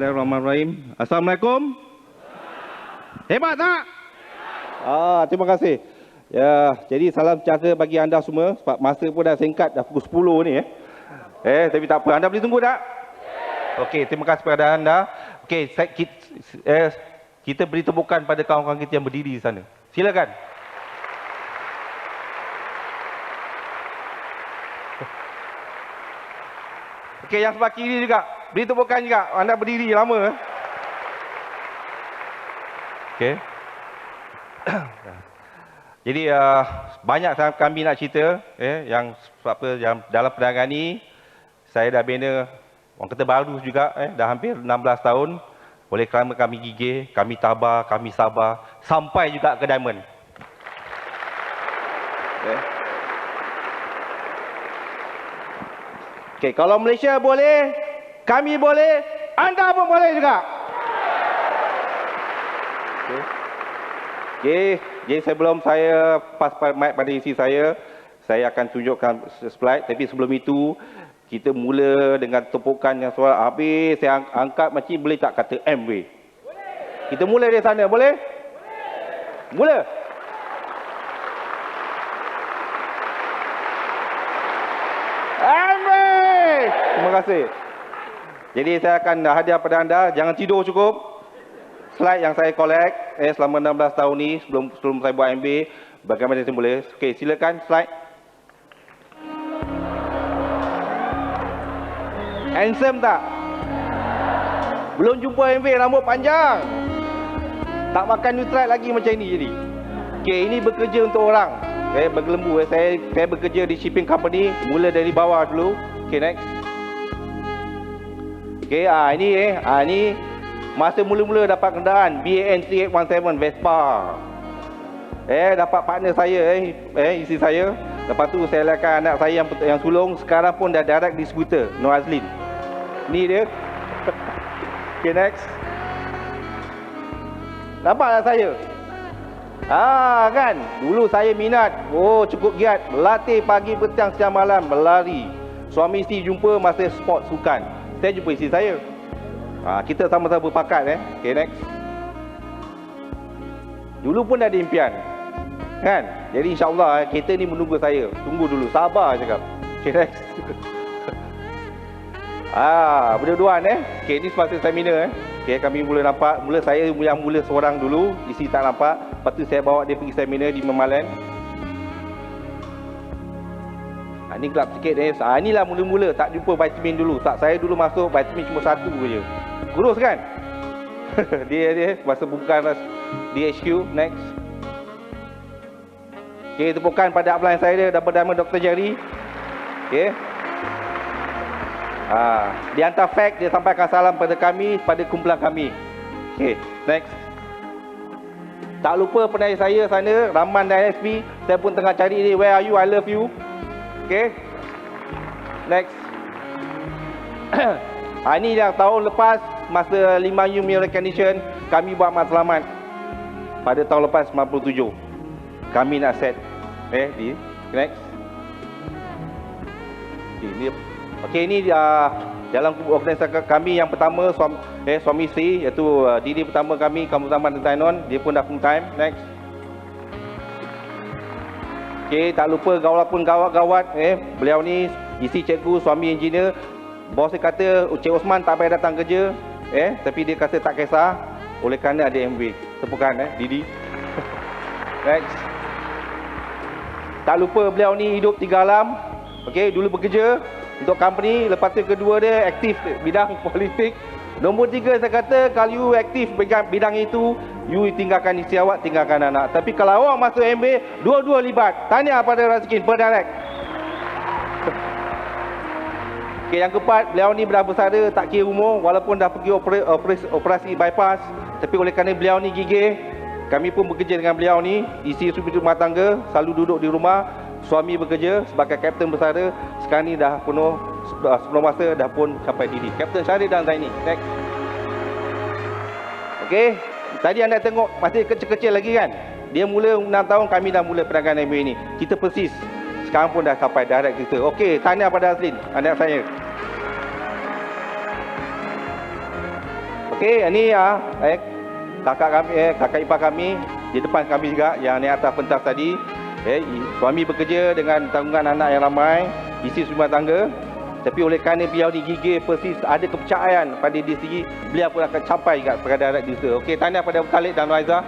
Bismillahirrahmanirrahim. Assalamualaikum. Hebat tak? Terima kasih. Ya, jadi salam sejahtera bagi anda semua. Sebab masa pun dah singkat, dah pukul 10 ni. Tapi tak apa. Anda boleh tunggu tak? Okey, terima kasih kepada anda. Okey, kita beri tepukan pada kawan-kawan kita yang berdiri di sana. Silakan. Okey, yang sebelah kiri juga. Beri tepukan juga. Anda berdiri lama. Okey. Jadi banyak sangat kami nak cerita yang dalam perniagaan ni saya dah bina orang kata baru juga dah hampir 16 tahun. Oleh kerana kami gigih, kami tabah, kami sabar sampai juga ke diamond. Okey, kalau Malaysia boleh, kami boleh, anda pun boleh juga. Okey, jadi sebelum saya pas mic pada isi saya akan tunjukkan slide. Tapi sebelum itu, kita mula dengan tepukan yang soal habis. Saya angkat macam boleh tak kata MW? Kita mula dari sana, boleh? Mula. MW! Terima kasih. Jadi saya akan hadiah pada anda. Jangan tidur cukup. Slide yang saya collect selama 16 tahun ni sebelum saya buat MBA, bagaimana saya boleh. Okey, silakan slide. Handsome tak? Belum jumpa MBA rambut panjang. Tak makan Nutrit lagi macam ini jadi. Okey, ini bekerja untuk orang. Bergelembu. Saya bekerja di shipping company, mula dari bawah dulu. Okey, next. Okey, ini masa mula-mula dapat kenderaan BAN 3817 Vespa. Dapat partner saya, isi saya. Lepas tu saya lakukan anak saya yang sulung. Sekarang pun dah direct distributor, Nur Azlin. Ni dia. Okay, next. Nampak tak saya? Kan? Dulu saya minat. Cukup giat. Berlatih pagi, petang, siang, malam. Berlari. Suami isteri jumpa masa sport sukan. Saya jumpa isteri saya. Kita sama-sama berpakat. Okay, next. Dulu pun ada impian. Kan? Jadi insyaAllah kereta ni menunggu saya. Tunggu dulu. Sabar cakap. Okay, next. Berdua-duaan. Okay, ni semasa seminar. Okay, kami mula nampak. Mula saya yang mula seorang dulu. Isi tak nampak. Lepas tu saya bawa dia pergi seminar di Memalan. Ni gelap sikit. Inilah mula-mula tak jumpa vitamin dulu. Saya dulu masuk vitamin cuma satu je. Kurus kan? dia masa bukan di HQ. Next. Okay, tepukan pada upline saya dia dapat diamond Dr. Jerry. Okay. Dia hantar fax, dia sampaikan salam pada kami, pada kumpulan kami. Okay, next. Tak lupa penai saya sana, Rahman dan SP. Saya pun tengah cari dia. Where are you? I love you. Okay. Next. Ini yang tahun lepas, masa 5 Human Recognition, kami buat matlamat. Pada tahun lepas, 97. Kami nak set. Next. Ini dalam organisasi kami yang pertama, suami isteri, iaitu diri pertama kami, Kamu Zaman dan Zainon. Dia pun dah full time. Next. Tak lupa walaupun gawat-gawat, beliau ni isi cikgu, suami engineer. Bos dia kata Cik Osman tak payah datang kerja, tapi dia kata tak kisah oleh kerana ada MW. Tepukan Didi. Next. Tak lupa beliau ni hidup 3 alam. Dulu bekerja untuk company, lepas tu kedua dia aktif bidang politik. Nombor 3 saya kata kalau you aktif bidang itu, you tinggalkan isteri awak, tinggalkan anak. Tapi kalau awak masuk MBA, dua-dua libat. Tanya pada Razikin per direct. Yang keempat, beliau ni dah bersara, tak kira umur, walaupun dah pergi operasi bypass, tapi oleh kerana beliau ni gigih, kami pun bekerja dengan beliau ni. Isi rumah tangga, selalu duduk di rumah. Suami bekerja sebagai kapten bersara. Sekarang ni dah penuh, sebelum masa dah pun sampai diri. Kapten Syarif dan Zaini. Next. Okey, tadi anda tengok masih kecil-kecil lagi kan? Dia mula 6 tahun, kami dah mula perniagaan MBA ni. Kita persis. Sekarang pun dah sampai direct kita. Okey, tanya pada Azlin, anak saya. Okey, ini kakak kami, kakak ipar kami di depan kami juga yang naik atas pentas tadi. Suami bekerja dengan tanggungan anak yang ramai, isi rumah tangga. Tapi oleh kerana beliau ni gigih, persis ada kepercayaan pada diri sendiri, beliau pun akan capai kat perkara anak desa. Okey, tanya pada Khalid dan Raizah.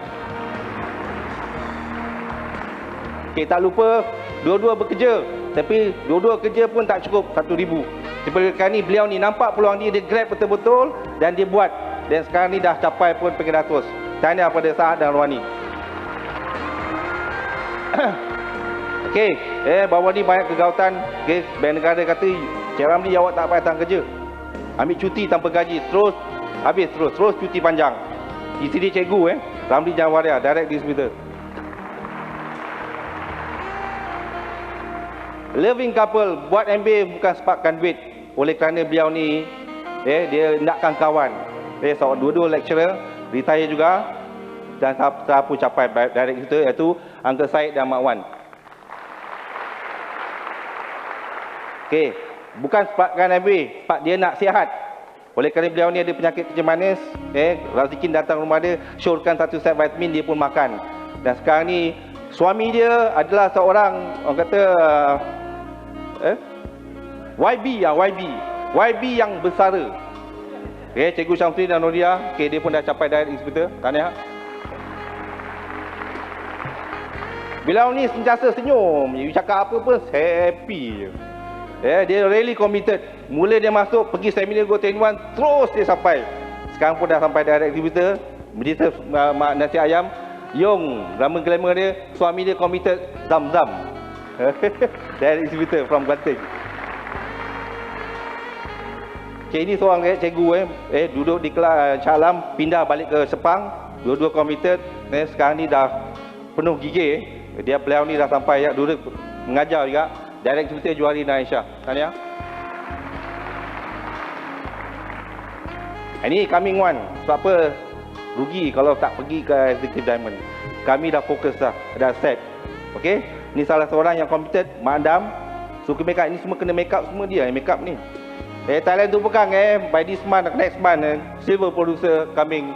Okey, tak lupa dua-dua bekerja. Tapi dua-dua kerja pun tak cukup 1,000. Seperti kali ni beliau ni nampak peluang dia grab betul-betul dan dia buat. Dan sekarang ni dah capai pun pergi ratus. Tanya pada Saad dan Ruani. Okey, bawah ni banyak kegawatan. Okey, Bank Negara kata, Cik Ramli awak tak payah datang kerja. Ambil cuti tanpa gaji, terus habis terus cuti panjang. Isi dia cikgu Ramli Jawaria, direct distributor. Loving couple, buat MBA bukan sebabkan duit. Oleh kerana beliau ni dia nakkan kawan. Dua-dua lecturer, retire juga. Dan saya pun capai direct distributor, iaitu Uncle Syed dan Mak Wan. Okey, bukan sebabkan MBA, sebab dia nak sihat. Oleh kerana beliau ni ada penyakit kencing manis, Razikin datang rumah dia, syorkan satu set vitamin, dia pun makan. Dan sekarang ni suami dia adalah seorang, orang kata YB yang bersara. Cikgu Syamsuddin dan Noria, dia pun dah capai direct distributor. Tahniah. Beliau ni sentiasa senyum, you cakap apa pun happy je. Dia really committed. Mula dia masuk pergi seminar Go 21, terus dia sampai. Sekarang pun dah sampai direct distributor. Berita nasi ayam. Yong, drama glamour dia, suami dia committed Zam-Zam. Direct distributor from Kuantan. Ini seorang cikgu duduk di kelas Shah Alam, pindah balik ke Sepang. Dua-dua committed. Sekarang ni dah penuh gigih. Beliau ni dah sampai duduk mengajar juga. Direct distributor Juhari dan Aisyah. Tahniah. Ini kami Wan. Sebab apa? Rugi kalau tak pergi ke Executive Diamond. Kami dah fokus dah set. Okey? Ini salah seorang yang committed, Mak Andam. Suka make up. Ini semua kena make up, semua dia yang make up ni. Thailand tu pegang by this month, next month, silver producer coming.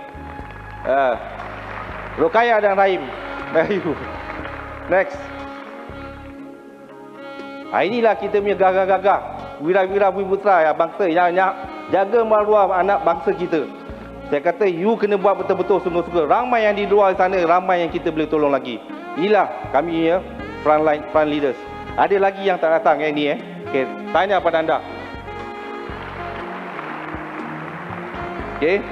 Rokaya dan Rahim. Next. Inilah kita punya gagah-gagah. Wira-wira bumi putra bangsa yang jaga maruah anak bangsa kita. Saya kata you kena buat betul-betul sungguh-sungguh. Ramai yang di luar sana, ramai yang kita boleh tolong lagi. Inilah kami front leaders. Ada lagi yang tak datang ni Okay, tanya pada anda. Okey.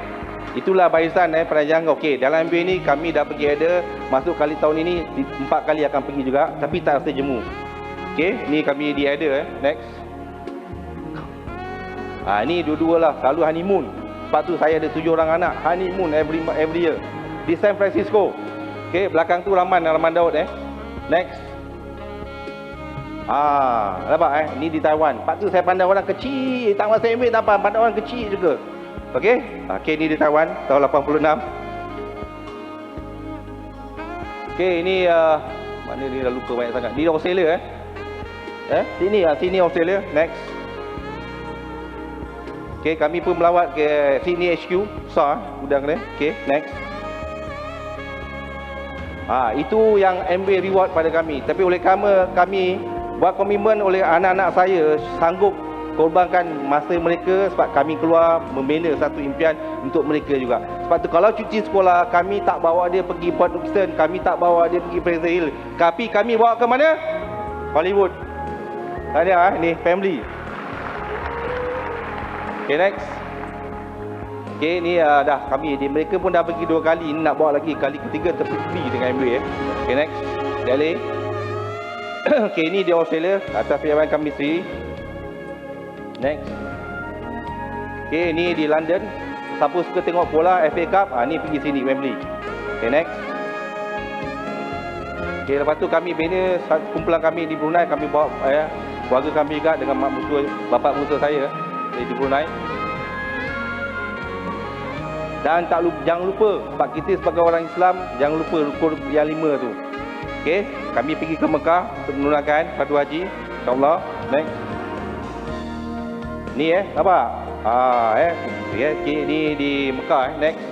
Itulah barisan peranjang. Okey, dalam MBA ni kami dah pergi ada, masuk kali tahun ini 4 kali akan pergi juga, tapi tak rasa jemu. Okey, ni kami di ada next. Ni dua-dua lah, selalu honeymoon. Sebab tu saya ada 7 orang anak, honeymoon every year di San Francisco. Okey, belakang tu Rahman Daud Next. Nampak ni di Taiwan. Lepas tu saya pandang orang kecil, tak masa MBA tak apa, pandang orang kecil juga. Okey, ni di Taiwan tahun 86. Okey, ini mana ni dah lupa banyak sangat. Di Australia sini Australia. Next. Okey, kami pun melawat ke Sydney HQ besar gudang dia. Okey, next. Itu yang MBA reward pada kami. Tapi oleh kerana kami buat komitmen, oleh anak-anak saya sanggup korbankan masa mereka, sebab kami keluar membina satu impian untuk mereka juga. Sebab tu kalau cuti sekolah, kami tak bawa dia pergi Port Dickson, kami tak bawa dia pergi Fraser Hill, tapi kami bawa ke mana? Hollywood. Ada ni family. Okay, next. Okay, ni dah kami mereka pun dah pergi 2 kali, ni nak bawa lagi kali ketiga terpilih dengan MBA. Okay, next. Delhi. Okay, ni di Australia atas pihak kami sendiri. Next. Okay, ni di London. Siapa suka tengok bola FA Cup, ni pergi sini Wembley. Okay, next. Okay, lepas tu kami bina kumpulan kami di Brunei. Kami bawa keluarga kami juga dengan bapak musuh saya di Brunei. Dan jangan lupa, sebab kita sebagai orang Islam, jangan lupa rukun yang 5 tu. Okay, kami pergi ke Mekah untuk menunaikan fardu haji, insyaAllah. Next. Ni nampak? Ya, ni di Mekah. Next.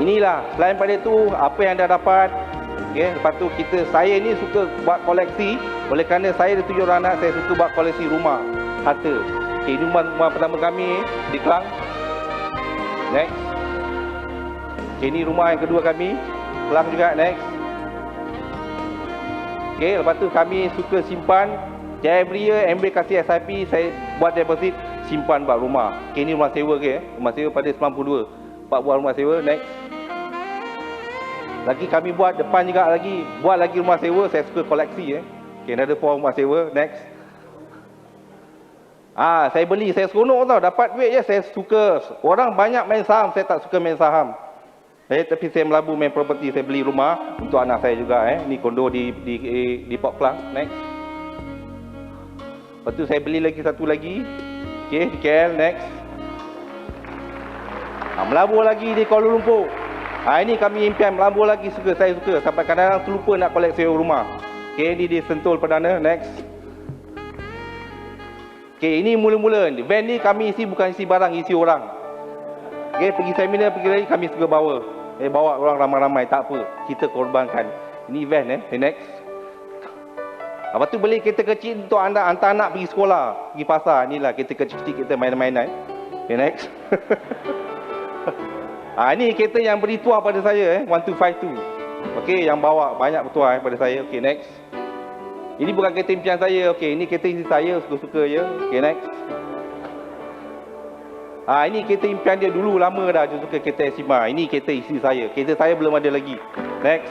Inilah, selain pada itu, apa yang anda dapat. Okay. Lepas tu saya ni suka buat koleksi. Oleh kerana saya ada 7 orang anak, saya suka buat koleksi rumah, harta. Okay, ini rumah pertama kami di Kelang. Next. Okay, ini rumah yang kedua kami, Kelang juga. Next. Okay, lepas tu kami suka simpan. Every year, MB kasih SIP, saya buat deposit, simpan buat rumah. Okay, ini rumah sewa ke? Rumah sewa pada 92. Buat rumah sewa. Next. Lagi kami buat depan juga lagi. Buat lagi rumah sewa, saya suka koleksi. Okay, ada 4 rumah sewa. Next. Saya beli, saya seronok tau. Dapat duit je, saya suka. Orang banyak main saham, saya tak suka main saham. Tapi saya melabur main property, saya beli rumah untuk anak saya juga. Ni kondo di Port Klang. Next. Lepas tu saya beli lagi satu lagi. Okay, di KL. Next. Melabur lagi di Kuala Lumpur. Ini kami impian melabur lagi, saya suka. Sampai kadang-kadang terlupa nak koleksi rumah. Okay, ini di Sentul Perdana. Next. Okay, ini mula-mula. Van ni kami isi bukan isi barang, isi orang. Okay, pergi seminar, pergi lagi kami suka bawa. Bawa orang ramai-ramai, tak apa. Kita korbankan. Ini van. Next. Lepas tu beli kereta kecil untuk anda hantar anak pergi sekolah, pergi pasar. Inilah kereta kecil-kecil kita main-mainan. Okay, next. Ini kereta yang beri tuah pada saya, 1252. Okey, yang bawa banyak bertuah pada saya. Okey, next. Ini bukan kereta impian saya. Okey, ini kereta isteri saya, suka-suka je. Okey, next. Ini kereta impian dia dulu, lama dah dia suka kereta Exima. Ini kereta isteri saya. Kereta saya belum ada lagi. Next.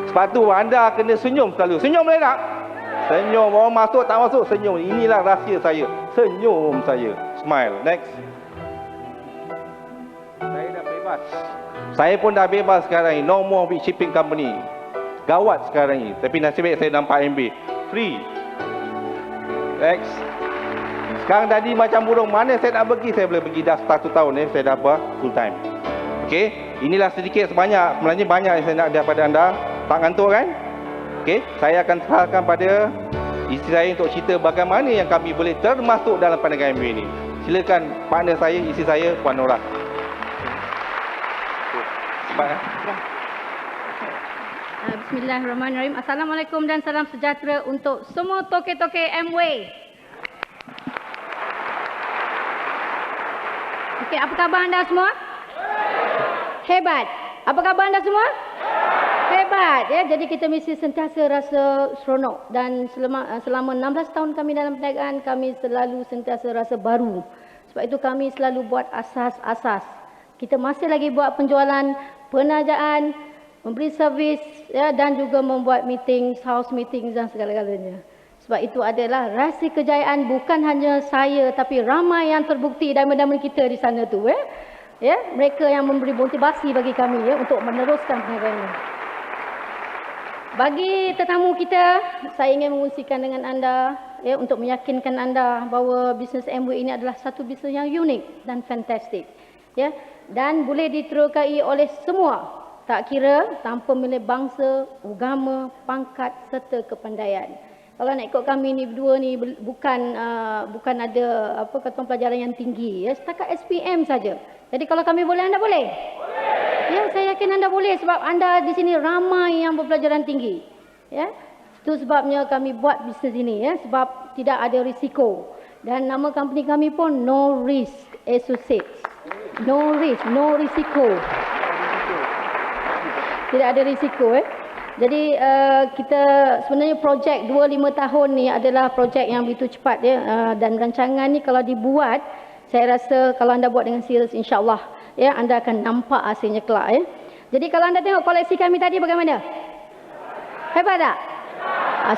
Sebab tu anda kena senyum selalu. Senyum boleh tak? Senyum. Orang masuk tak masuk, senyum. Inilah rahsia saya. Senyum saya. Smile. Next. Saya pun dah bebas sekarang ni. No more big shipping company. Gawat sekarang ni. Tapi nasib baik saya nampak MB. Free. Next. Sekarang tadi macam burung. Mana saya nak pergi, saya boleh pergi. Dah 1 tahun saya dah full time. Okey. Inilah sedikit sebanyak. Sebenarnya banyak yang saya nak daripada anda. Tak ngantuk kan? Okey. Saya akan serahkan pada isteri saya untuk cerita bagaimana yang kami boleh termasuk dalam pandangan MB ini. Silakan partner saya, isteri saya, Puan Nora. Bismillahirrahmanirrahim. Assalamualaikum dan salam sejahtera untuk semua toke-toke Amway. Okey, apa khabar anda semua? Hebat. Apa khabar anda semua? Hebat. Ya, jadi kita mesti sentiasa rasa seronok dan selama 16 tahun kami dalam perniagaan, kami selalu sentiasa rasa baru. Sebab itu kami selalu buat asas-asas. Kita masih lagi buat penjualan, penajaan, memberi servis, ya, dan juga membuat meeting, house meeting dan segala-galanya. Sebab itu adalah rahsia kejayaan bukan hanya saya tapi ramai yang terbukti diamond-diamond kita di sana tu. Ya, mereka yang memberi motivasi bagi kami untuk meneruskan perniagaan ini. Bagi tetamu kita, saya ingin mengungsikan dengan anda untuk meyakinkan anda bahawa bisnes Amway ini adalah satu bisnes yang unik dan fantastik. Ya, dan boleh diterokai oleh semua, tak kira tanpa memilih bangsa, agama, pangkat serta kepandaian. Kalau nak ikut kami ni berdua ni bukan ada pelajaran yang tinggi, setakat SPM saja. Jadi kalau kami boleh, anda boleh? Boleh. Ya, saya yakin anda boleh sebab anda di sini ramai yang berpelajaran tinggi. Ya. Itu sebabnya kami buat bisnes ini, sebab tidak ada risiko. Dan nama company kami pun No Risk Associates. No risk, no risiko. Tidak ada risiko. Jadi kita sebenarnya projek 2-5 tahun ni adalah projek yang begitu cepat dan rancangan ni kalau dibuat, saya rasa kalau anda buat dengan serius, insya-Allah anda akan nampak hasilnya kelak. Jadi kalau anda tengok koleksi kami tadi bagaimana? Hebat tak?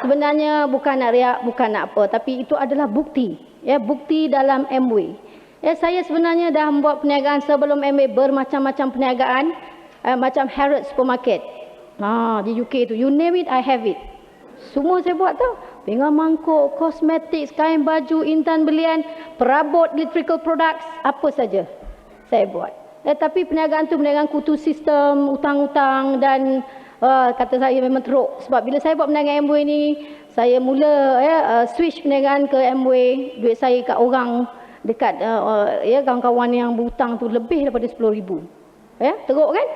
Sebenarnya bukan nak riak, bukan nak apa, tapi itu adalah bukti, bukti dalam Amway. Saya sebenarnya dah membuat perniagaan sebelum Amway, bermacam-macam perniagaan, macam Harrods Supermarket. Di UK tu, you name it, I have it. Semua saya buat tau. Pinggan mangkuk, kosmetik, kain baju, intan belian, perabot, electrical products, apa saja saya buat. Tapi perniagaan tu perniagaan kutu sistem, utang-utang dan Kata saya memang teruk. Sebab bila saya buat perniagaan Amway ni, saya mula switch perniagaan ke Amway, duit saya kat orang dekat kawan-kawan yang berhutang tu lebih daripada 10,000. Teruk kan?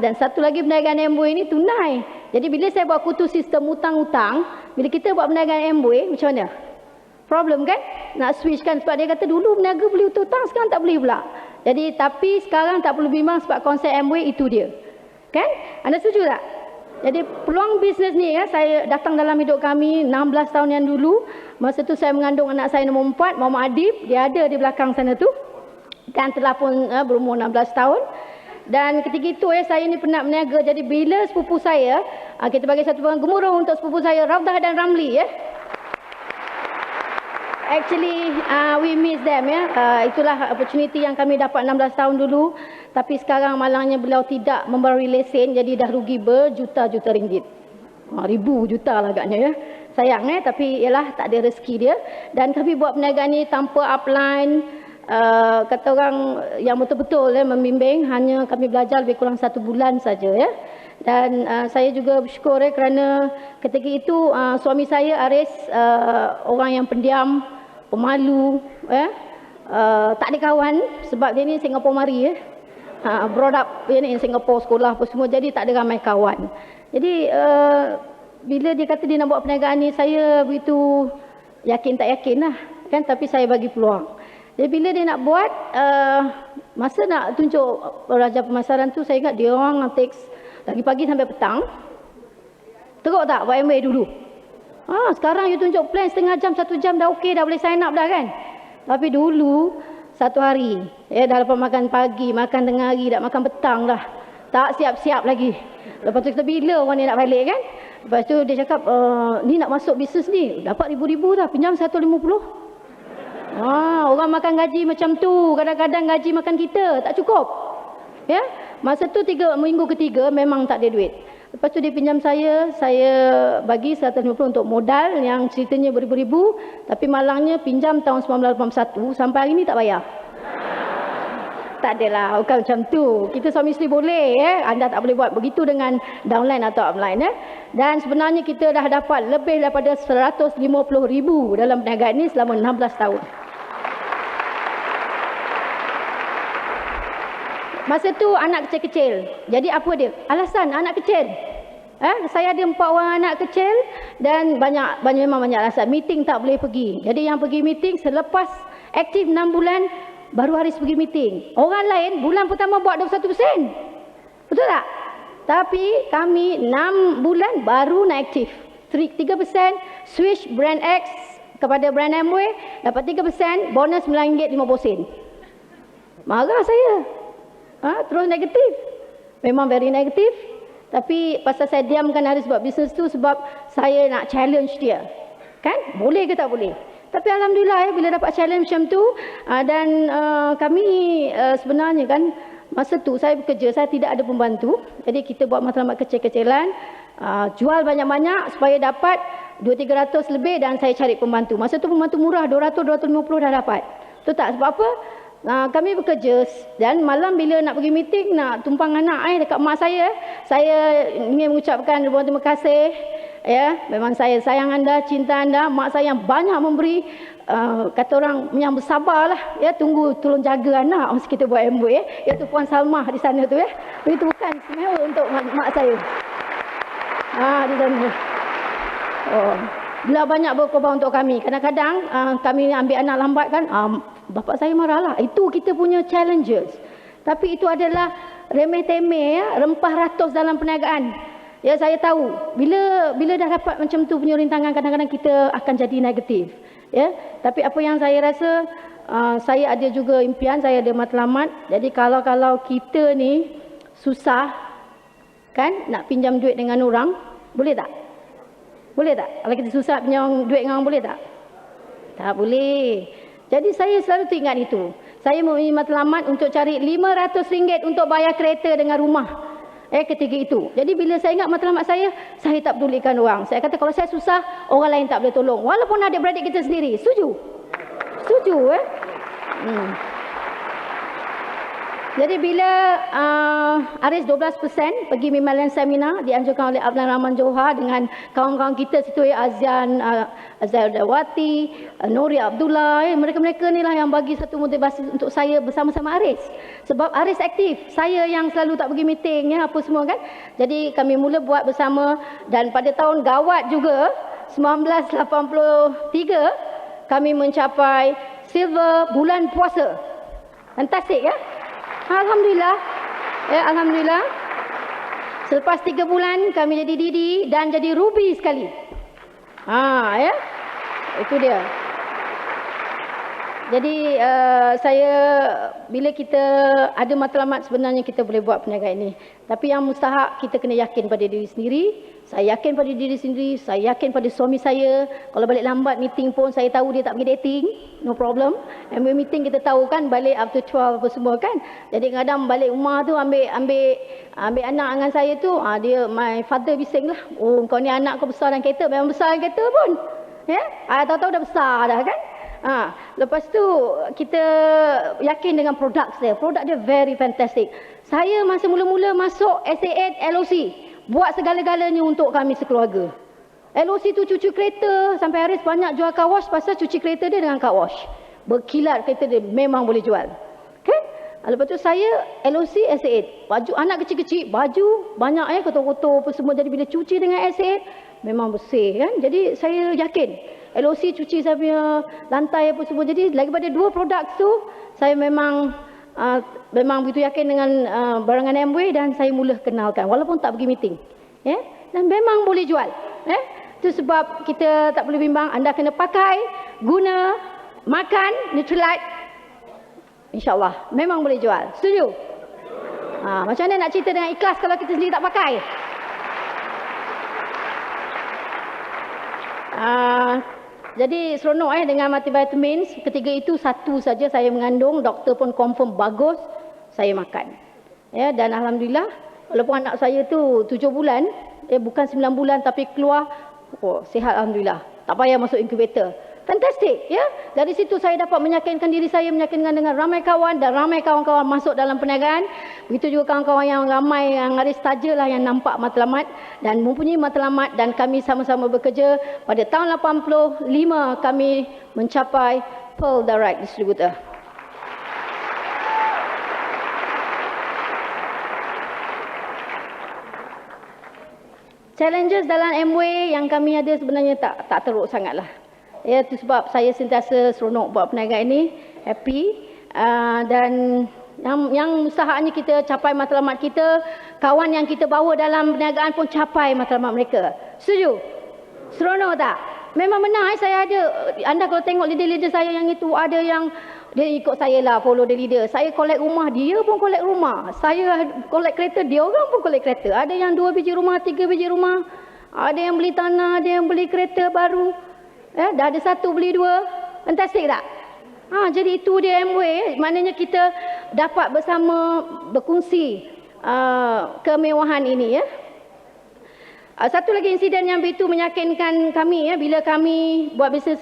Dan satu lagi perniagaan Amway ni tunai. Jadi bila saya buat kutu sistem hutang-hutang, bila kita buat perniagaan Amway, macam mana? Problem kan? Nak switch kan? Sebab dia kata dulu berniaga boleh hutang, sekarang tak boleh pula. Jadi tapi sekarang tak perlu bimbang sebab konsep Amway itu dia. Kan? Anda setuju tak? Jadi peluang bisnes ni saya datang dalam hidup kami 16 tahun yang dulu. Masa tu saya mengandung anak saya nombor 4, Muhammad Adib. Dia ada di belakang sana tu. Dan telah pun berumur 16 tahun. Dan ketika itu saya ni penat berniaga. Jadi bila sepupu saya, kita bagi satu gemuruh untuk sepupu saya, Raudah dan Ramli. Actually, we miss them itulah opportunity yang kami dapat 16 tahun dulu. Tapi sekarang malangnya beliau tidak membarui lesen, jadi dah rugi berjuta-juta ringgit. Ribu juta lah agaknya Sayang tapi ialah tak ada rezeki dia. Dan kami buat perniagaan ni tanpa upline. Kata orang yang betul-betul membimbing, hanya kami belajar lebih kurang 1 bulan saja Dan saya juga bersyukur kerana ketika itu suami saya Aris orang yang pendiam, pemalu, tak ada kawan sebab dia ni Singapore mari brought up in Singapore, sekolah apa semua, jadi tak ada ramai kawan. Jadi bila dia kata dia nak buat perniagaan ni, saya begitu yakin tak yakin lah kan, tapi saya bagi peluang. Jadi bila dia nak buat, masa nak tunjuk raja pemasaran tu, saya ingat dia orang teks lagi pagi sampai petang. Teruk tak buat Amway dulu? Sekarang you tunjuk plan setengah jam, 1 jam dah okey, dah boleh sign up dah kan. Tapi dulu 1 hari, dah lepas makan pagi, makan tengah hari, dah makan petang dah. Tak siap-siap lagi. Lepas tu kita bila orang ni nak balik kan. Lepas tu dia cakap, ni nak masuk bisnes ni, dapat ribu-ribu dah, pinjam 150. Orang makan gaji macam tu, kadang-kadang gaji makan kita, tak cukup. Masa tu minggu ketiga memang tak ada duit. Lepas tu dia pinjam saya bagi 150 untuk modal yang ceritanya beribu-ribu, tapi malangnya pinjam tahun 1981 sampai hari ni tak bayar. Tak adalah, bukan macam tu. Kita suami isteri boleh Anda tak boleh buat begitu dengan downline atau upline Dan sebenarnya kita dah dapat lebih daripada 150,000 dalam perniagaan ni selama 16 tahun. Masa tu anak kecil-kecil. Jadi apa dia? Alasan anak kecil. Saya ada 4 orang anak kecil dan memang banyak alasan. Meeting tak boleh pergi. Jadi yang pergi meeting selepas aktif 6 bulan baru Haris pergi meeting. Orang lain bulan pertama buat 21%. Betul tak? Tapi kami 6 bulan baru naik aktif. 3% switch brand X kepada brand Amway, dapat 3%, bonus RM9.50. Marah saya. Terus negatif. Memang very negatif. Tapi pasal saya diamkan Haris buat bisnes tu sebab saya nak challenge dia. Kan? Boleh ke tak boleh? Tapi alhamdulillah bila dapat challenge macam tu dan kami sebenarnya kan masa tu saya bekerja, saya tidak ada pembantu. Jadi kita buat matlamat kecil-kecilan, jual banyak-banyak supaya dapat 200-300 lebih dan saya cari pembantu. Masa tu pembantu murah 200-250 dah dapat. Betul tak? Sebab apa? Kami bekerja dan malam bila nak pergi meeting, nak tumpang anak dekat mak saya ingin mengucapkan ribuan terima kasih. Memang saya sayang anda, cinta anda. Mak saya yang banyak memberi, kata orang yang bersabarlah, tunggu tolong jaga anak masa kita buat Amway, iaitu Puan Salmah di sana tu Itu bukan istimewa untuk mak saya. Di sana. Bila banyak berkorban untuk kami. Kadang-kadang kami ambil anak lambat kan, bapak saya marahlah. Itu kita punya challenges. Tapi itu adalah remeh-temeh rempah ratus dalam perniagaan. Saya tahu bila dah dapat macam tu punya rintangan, kadang-kadang kita akan jadi negatif. Tapi apa yang saya rasa, saya ada juga impian, saya ada matlamat. Jadi kalau kita ni susah kan nak pinjam duit dengan orang, boleh tak? Boleh tak? Kalau kita susah pinjam duit dengan orang, boleh tak? Tak boleh. Jadi saya selalu teringat itu. Saya mempunyai matlamat untuk cari RM500 untuk bayar kereta dengan rumah. Ketika itu. Jadi bila saya ingat matlamat saya tak pedulikan orang. Saya kata kalau saya susah, orang lain tak boleh tolong. Walaupun adik-beradik kita sendiri. Setuju? Setuju Jadi bila Aris 12% pergi Mimalian Seminar dianjurkan oleh Abdul Rahman Johar dengan kawan-kawan kita situ Azian Dawati, Nuri Abdullah, mereka-mereka ni lah yang bagi satu motivasi untuk saya bersama-sama Aris. Sebab Aris aktif, saya yang selalu tak pergi meeting apa semua kan. Jadi kami mula buat bersama dan pada tahun gawat juga 1983 kami mencapai silver bulan puasa. Fantastik ya. Alhamdulillah. Alhamdulillah. Selepas 3 bulan kami jadi Didi dan jadi Ruby sekali. Ya. Itu dia. Jadi saya bila kita ada matlamat sebenarnya kita boleh buat perniagaan ini. Tapi yang mustahak kita kena yakin pada diri sendiri. Saya yakin pada diri sendiri, saya yakin pada suami saya. Kalau balik lambat meeting pun saya tahu dia tak pergi dating, no problem. Ambil meeting kita tahu kan balik after 12 apa semua kan. Jadi kadang balik rumah tu ambil anak dengan saya tu, dia my father bising lah. Oh kau ni anak kau besar dalam kereta, memang besar dalam kereta pun. Ya, tahu-tahu dah besar dah kan. Lepas tu kita yakin dengan produk saya. Produk dia very fantastic. Saya masa mula-mula masuk SA8 LOC, buat segala-galanya untuk kami sekeluarga. LOC tu cuci kereta, sampai Haris banyak jual car wash pasal cuci kereta dia dengan car wash. Berkilat kereta dia, memang boleh jual. Okay? Lepas tu saya LOC SA8. Baju anak kecil-kecil, baju banyak kotor-kotor apa semua. Jadi bila cuci dengan SA8, memang bersih kan. Jadi saya yakin LOC cuci saya punya lantai apa semua. Jadi lagi pada 2 produk tu, saya memang begitu yakin dengan barangan Amway dan saya mula kenalkan walaupun tak pergi meeting. Dan memang boleh jual. Itu sebab kita tak boleh bimbang, anda kena pakai, guna, makan, Nutrilite. InsyaAllah memang boleh jual. Setuju? Macam mana nak cerita dengan ikhlas kalau kita sendiri tak pakai? Jadi seronok dengan multivitamins. Ketiga itu satu saja saya mengandung, doktor pun confirm bagus, saya makan. Dan alhamdulillah walaupun anak saya tu 7 bulan, bukan 9 bulan tapi keluar, sihat alhamdulillah. Tak payah masuk inkubator. Fantastik ya. Dari situ saya dapat meyakinkan diri saya, meyakinkan dengan ramai kawan dan ramai kawan-kawan masuk dalam perniagaan. Begitu juga kawan-kawan yang ramai yang Aris sajalah yang nampak matlamat dan mempunyai matlamat dan kami sama-sama bekerja. Pada tahun 85 kami mencapai Pearl Direct Distributor. Challenges dalam Amway yang kami ada sebenarnya tak teruk sangatlah. Itu sebab saya sentiasa seronok buat perniagaan ini, happy. Dan yang usahanya kita capai matlamat kita, kawan yang kita bawa dalam perniagaan pun capai matlamat mereka. Setuju? Seronok tak? Memang benar saya ada. Anda kalau tengok leader-leader saya yang itu, ada yang dia ikut saya lah, follow the leader. Saya collect rumah, dia pun collect rumah. Saya collect kereta, dia orang pun collect kereta. Ada yang 2 biji rumah, 3 biji rumah. Ada yang beli tanah, ada yang beli kereta baru. Dah ada 1 beli 2. Fantastik tak? Jadi itu dia Amway. Maknanya kita dapat bersama berkongsi kemewahan ini ya. Satu lagi insiden yang begitu meyakinkan kami bila kami buat bisnes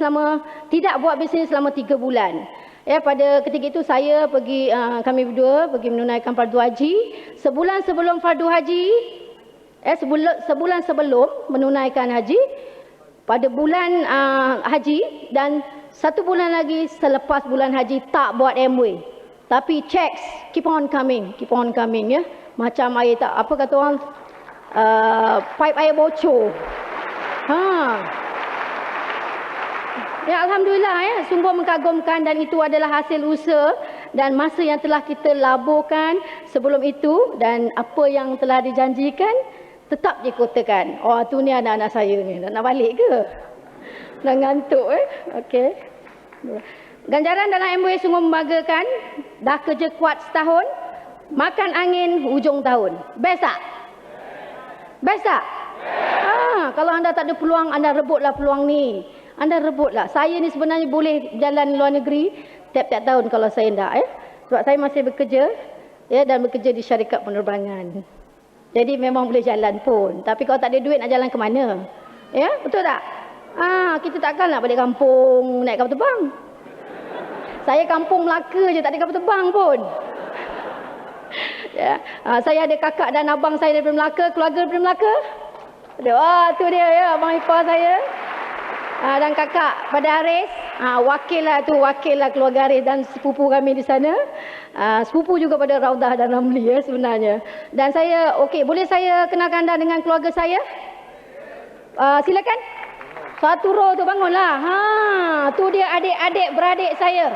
tidak buat bisnes selama 3 bulan. Pada ketika itu saya pergi, kami berdua pergi menunaikan fardu haji. Sebulan sebelum fardu haji, sebulan sebelum menunaikan haji, pada bulan haji dan 1 bulan lagi selepas bulan haji tak buat Amway. Tapi checks keep on coming ya. Macam air tak, apa kata orang, pipe air bocor. Ya alhamdulillah ya, sungguh mengagumkan dan itu adalah hasil usaha dan masa yang telah kita laburkan sebelum itu dan apa yang telah dijanjikan tetap dikotakan. Tu ni anak-anak saya ni. Nak balik ke? Dah ngantuk Okey. Ganjaran dalam Amway sungguh membanggakan. Dah kerja kuat setahun. Makan angin hujung tahun. Best tak? Best tak? Kalau anda tak ada peluang, anda rebutlah peluang ni. Anda rebutlah. Saya ni sebenarnya boleh jalan luar negeri tiap-tiap tahun kalau saya nak. Sebab saya masih bekerja dan bekerja di syarikat penerbangan. Jadi memang boleh jalan pun. Tapi kalau tak ada duit nak jalan ke mana? Betul tak? Kita takkan nak balik kampung naik kapal terbang. Saya kampung Melaka je tak ada kapal terbang pun. Ya. Saya ada kakak dan abang saya daripada Melaka, keluarga daripada Melaka. Tu dia ya, abang ipar saya. Dan kakak pada Haris, wakil lah keluarga Haris dan sepupu kami di sana. Sepupu juga pada Raudah dan Ramli ya sebenarnya. Dan saya, okey, boleh saya kenalkan anda dengan keluarga saya? Silakan. Satu row tu bangunlah. Tu dia adik-adik beradik saya.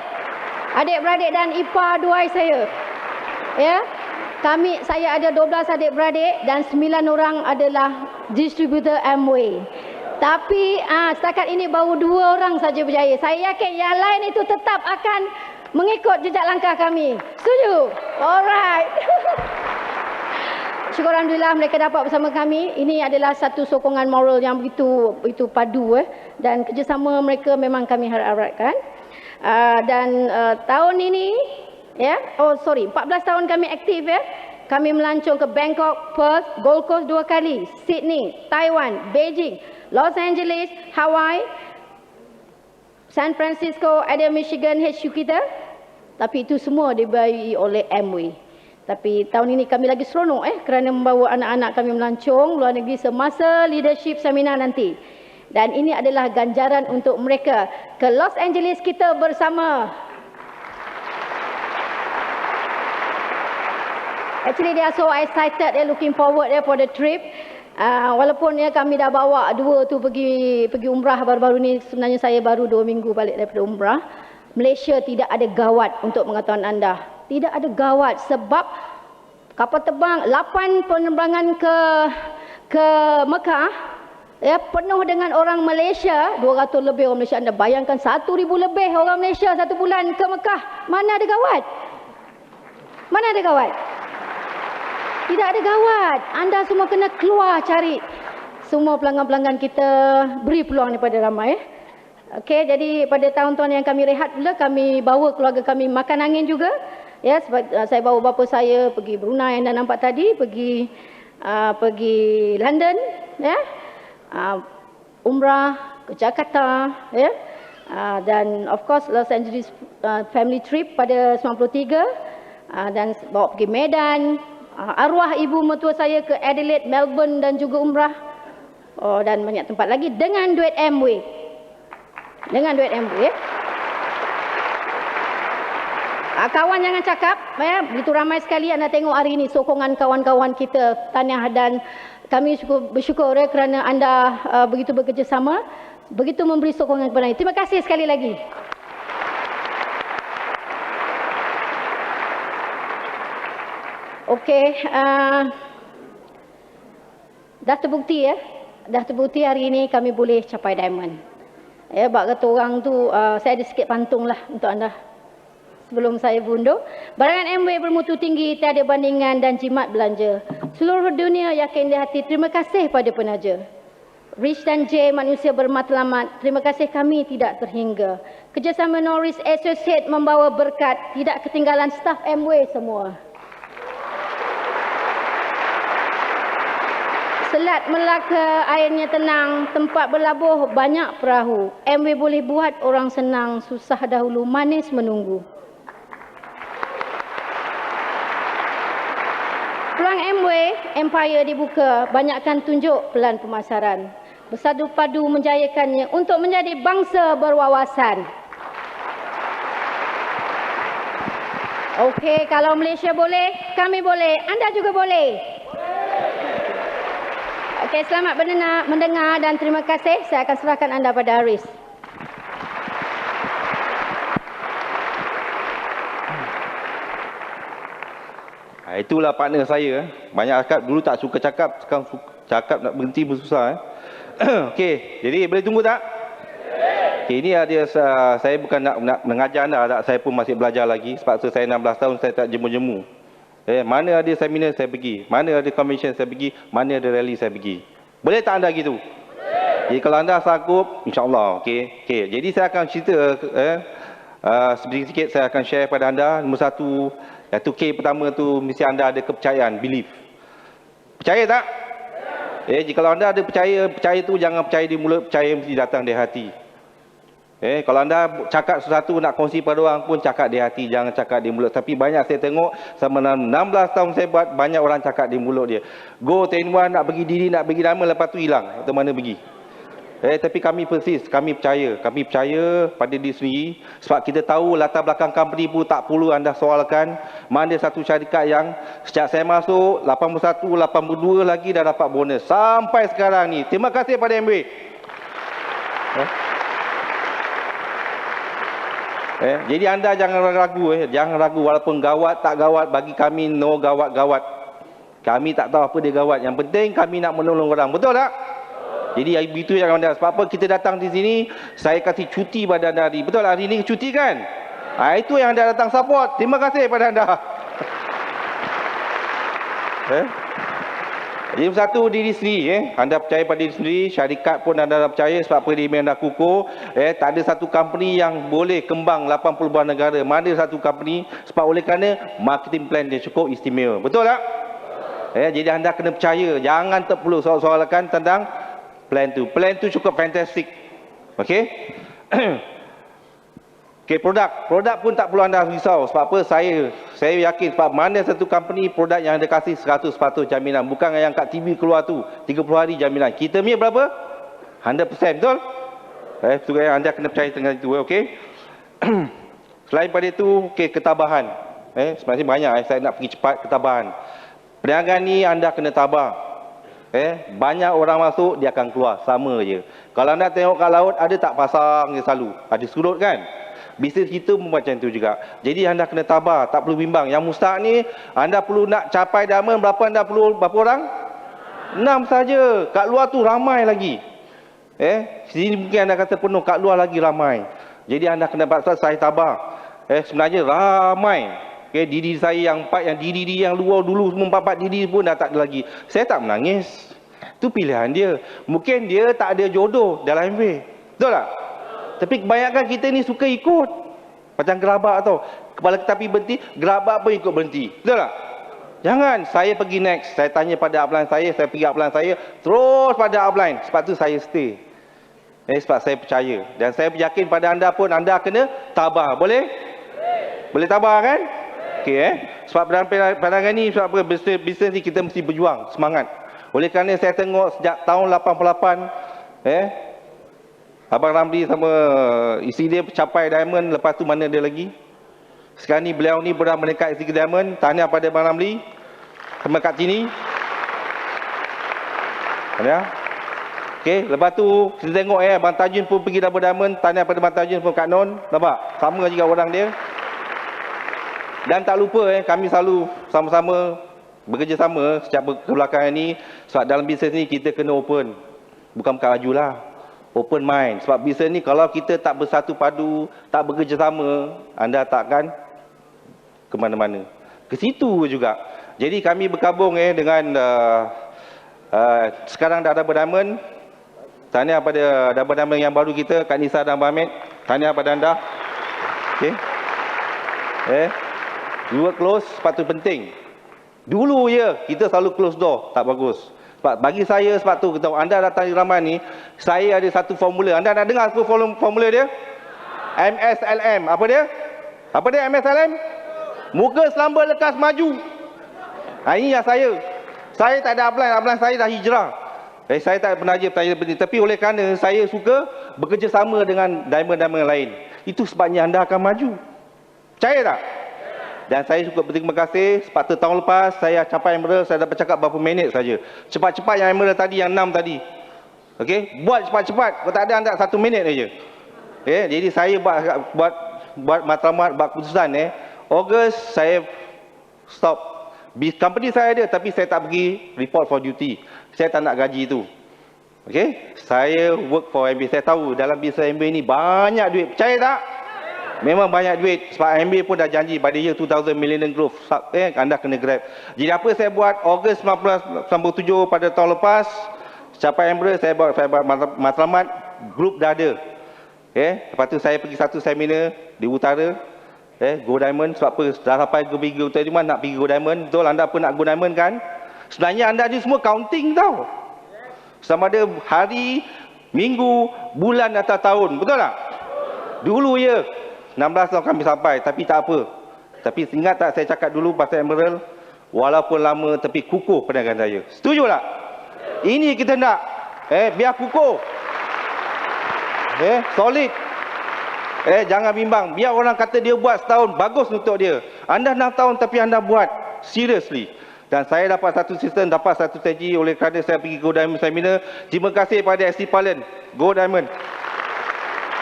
Adik-beradik dan ipar duai saya. Ya. Saya ada 12 adik-beradik dan 9 orang adalah distributor Amway. Tapi setakat ini baru 2 orang saja berjaya. Saya yakin yang lain itu tetap akan mengikut jejak langkah kami. Setuju? Alright. Syukur Alhamdulillah mereka dapat bersama kami. Ini adalah satu sokongan moral yang begitu padu dan kerjasama mereka memang kami harapkan. Dan tahun ini 14 tahun kami aktif ya. Kami melancong ke Bangkok, Perth, Gold Coast 2 kali, Sydney, Taiwan, Beijing, Los Angeles, Hawaii, San Francisco, ada Michigan HQ kita. Tapi itu semua dibiayai oleh Amway. Tapi tahun ini kami lagi seronok kerana membawa anak-anak kami melancong luar negeri semasa leadership seminar nanti. Dan ini adalah ganjaran untuk mereka. Ke Los Angeles kita bersama. Actually they are so excited, looking forward for the trip. Walaupun kami dah bawa 2 tu pergi umrah baru-baru ni. Sebenarnya saya baru 2 minggu balik daripada umrah. Malaysia tidak ada gawat untuk pengetahuan anda. Tidak ada gawat sebab kapal terbang 8 penerbangan ke Mekah penuh dengan orang Malaysia, 200 lebih orang Malaysia. Anda bayangkan 1,000 lebih orang Malaysia satu bulan ke Mekah. Mana ada gawat? Mana ada gawat? Tidak ada gawat. Anda semua kena keluar cari. Semua pelanggan-pelanggan kita beri peluang kepada ramai. Okey, jadi pada tahun-tahun yang kami rehat pula, kami bawa keluarga kami makan angin juga. Ya, sebab saya bawa bapa saya pergi Brunei anda nampak tadi, pergi London, ya. Umrah ke Jakarta, ya. Dan of course Los Angeles family trip pada 93 dan bawa pergi Medan. Arwah ibu mertua saya ke Adelaide, Melbourne dan juga umrah. Dan banyak tempat lagi dengan duit Amway. Dengan duit Amway. Kawan jangan cakap, begitu ramai sekali anda tengok hari ini sokongan kawan-kawan kita Tahniah dan kami bersyukur kerana anda begitu bekerjasama, begitu memberi sokongan kepada kami. Terima kasih sekali lagi. Okey, dah terbukti dah terbukti hari ini kami boleh capai diamond. Bak kata orang tu, saya ada sikit pantung lah untuk anda sebelum saya berundur. Barangan Amway bermutu tinggi, tiada bandingan dan jimat belanja. Seluruh dunia yakin di hati, terima kasih pada penaja. Rich dan J, manusia bermatlamat, terima kasih kami tidak terhingga. Kerjasama Norris Associate membawa berkat, tidak ketinggalan staf Amway semua. Selat Melaka airnya tenang, tempat berlabuh banyak perahu. Amway boleh buat orang senang, susah dahulu, manis menunggu. Peluang Amway, Empire dibuka, banyakkan tunjuk pelan pemasaran. Bersatu padu menjayakannya untuk menjadi bangsa berwawasan. Okey, kalau Malaysia boleh, kami boleh, anda juga boleh. Okey, selamat mendengar dan terima kasih. Saya akan serahkan anda pada Haris. Itulah partner saya. Banyak cakap, dulu tak suka cakap, sekarang cakap nak berhenti pun susah. Okey, jadi boleh tunggu tak? Okay, ini ada saya bukan nak mengajar anda tak, saya pun masih belajar lagi. Sebab saya 16 tahun saya tak jemu-jemu. Mana ada seminar saya pergi, mana ada convention saya pergi, mana ada rally saya pergi. Boleh tak anda gitu? Jadi kalau anda sanggup, insya-Allah, okey. Jadi saya akan cerita sedikit saya akan share pada anda. Nombor 1, iaitu K pertama tu mesti anda ada kepercayaan, belief. Percaya tak? Jadi kalau anda ada percaya tu jangan percaya di mulut, percaya mesti datang dari hati. Kalau anda cakap sesuatu nak kongsi pada orang pun cakap di hati, jangan cakap di mulut. Tapi banyak saya tengok sama 16 tahun saya buat, banyak orang cakap di mulut dia. Go 10-1 nak bagi diri, nak bagi nama, lepas tu hilang. Atau mana pergi. Tapi kami persis, kami percaya pada diri sendiri. Sebab kita tahu latar belakang company pun tak perlu anda soalkan. Mana satu syarikat yang sejak saya masuk, 81, 82 lagi dah dapat bonus. Sampai sekarang ni. Terima kasih pada Amway. Jadi anda jangan ragu, jangan ragu walaupun gawat tak gawat, bagi kami no gawat-gawat. Kami tak tahu apa dia gawat. Yang penting kami nak menolong orang. Betul tak? Jadi itu yang anda. Sebab apa kita datang di sini, saya kasih cuti pada anda hari. Betul hari ini cuti kan? Itu yang anda datang support. Terima kasih pada anda. Jadi satu diri sendiri, anda percaya pada diri sendiri, syarikat pun anda dah percaya sebab apa dia anda kukuh, tak ada satu company yang boleh kembang 80 buah negara. Mana satu company, sebab oleh kerana marketing plan dia cukup istimewa. Betul tak? Jadi anda kena percaya, jangan terperlu soal-soalkan tentang plan tu. Plan tu cukup fantastik. Okey? Produk pun tak perlu anda risau. Sebab apa? Saya yakin sebab mana satu company produk yang anda kasih 100% jaminan. Bukan yang kat TV keluar tu 30 hari jaminan. Kita punya berapa? 100%, betul? Itu yang anda kena percaya dengan itu, okey? Selain pada itu, ketabahan. Sebenarnya banyak saya nak pergi cepat, ketabahan. Perniagaan ni anda kena tabah. Banyak orang masuk, dia akan keluar. Sama je. Kalau anda tengok kat laut, ada tak pasang dia selalu? Ada surut kan? Bisnes kita pun macam itu juga. Jadi anda kena tabah, tak perlu bimbang. Yang mustahak ni, anda perlu nak capai diamond, berapa anda perlu, berapa orang? 6 saja. Kat luar tu ramai lagi. Sini mungkin anda kata penuh, kat luar lagi ramai. Jadi anda kena paksa saya tabah. Sebenarnya ramai. Diri saya yang 4, yang diri yang luar dulu semua 4 diri pun dah tak ada lagi. Saya tak menangis. Itu pilihan dia. Mungkin dia tak ada jodoh dalam MV. Betul tak? Tapi kebanyakan kita ni suka ikut. Macam gerabak tau. Kepala tetapi berhenti, gerabak pun ikut berhenti. Betul tak? Jangan. Saya pergi next. Saya tanya pada upline saya pergi upline saya. Terus pada upline. Sebab tu saya stay. Sebab saya percaya. Dan saya yakin pada anda pun, anda kena tabah. Boleh? Boleh tabah kan? Okey Sebab dalam pandangan ni, sebab apa? Bisnes ni kita mesti berjuang. Semangat. Oleh kerana saya tengok sejak tahun 88, Abang Ramli sama isteri dia capai diamond, lepas tu mana dia lagi? Sekarang ni beliau ni dah mendekat isteri diamond. Tahniah pada Abang Ramli sama kat sini. Tahniah. Okey, lepas tu kita tengok Abang Tajun pun pergi double diamond. Tahniah pada Abang Tajun pun kat Non. Nampak? Sama juga orang dia. Dan tak lupa kami selalu sama-sama bekerjasama sejak kebelakangan ni. Sebab dalam bisnes ni kita kena open. Bukan baju lah. Open mind. Sebab bisnes ni kalau kita tak bersatu padu, tak bekerjasama, anda takkan ke mana-mana. Ke situ juga. Jadi kami bergabung dengan sekarang dah ada berdiamond. Tahniah pada double diamond yang baru kita, Kak Nisa dan Abang Ahmed. Tahniah pada anda. Okey. Dua close, sepatu penting. Dulu kita selalu close door, tak bagus. Sebab bagi saya, sebab tu kita anda datang di ramai ni, saya ada satu formula. Anda nak dengar apa formula dia? MSLM. Apa dia? Apa dia MSLM? Muka selamba lekas maju. Ini yang saya. Saya tak ada upline saya dah hijrah. Saya tak pernah tapi oleh kerana saya suka bekerjasama dengan diamond-diamond lain. Itu sebabnya anda akan maju. Percaya tak? Dan saya suka berterima kasih sebab tahun lepas saya capai emerald, saya dapat cakap berapa minit saja. Cepat-cepat yang emerald tadi, yang 6 tadi. Okey, buat cepat-cepat. Kalau tak ada anda 1 minit aja. Jadi saya buat matlamat, buat keputusan Ogos saya stop. Company saya ada tapi saya tak pergi report for duty. Saya tak nak gaji tu. Okey, saya work for MBA. Saya tahu dalam bisnes MBA ni banyak duit. Percaya tak? Memang banyak duit. Sebab MBA pun dah janji pada year 2000 Millennium Growth. Anda kena grab. Jadi apa saya buat Ogos 1997 pada tahun lepas, capai emerald, saya buat matlamat, grup dah ada. Lepas tu saya pergi satu seminar di utara. Go Diamond. Sebab apa? Dah sampai Go Diamond, nak pergi Go Diamond. Betul, anda pun nak Go Diamond kan? Sebenarnya anda ni semua counting tau. Sama ada hari, minggu, bulan atau tahun. Betul tak? Dulu ya, 16 tahun kami sampai, tapi tak apa. Tapi ingat tak saya cakap dulu pasal Emerald, walaupun lama tapi kukuh perniagaan saya. Setuju tak? Ini kita nak. Biar kukuh. Solid. Jangan bimbang. Biar orang kata dia buat setahun, bagus untuk dia. Anda 6 tahun tapi anda buat. Seriously. Dan saya dapat satu sistem, dapat satu strategi oleh kerana saya pergi Go Diamond Seminar. Terima kasih pada SC Palen. Go Diamond.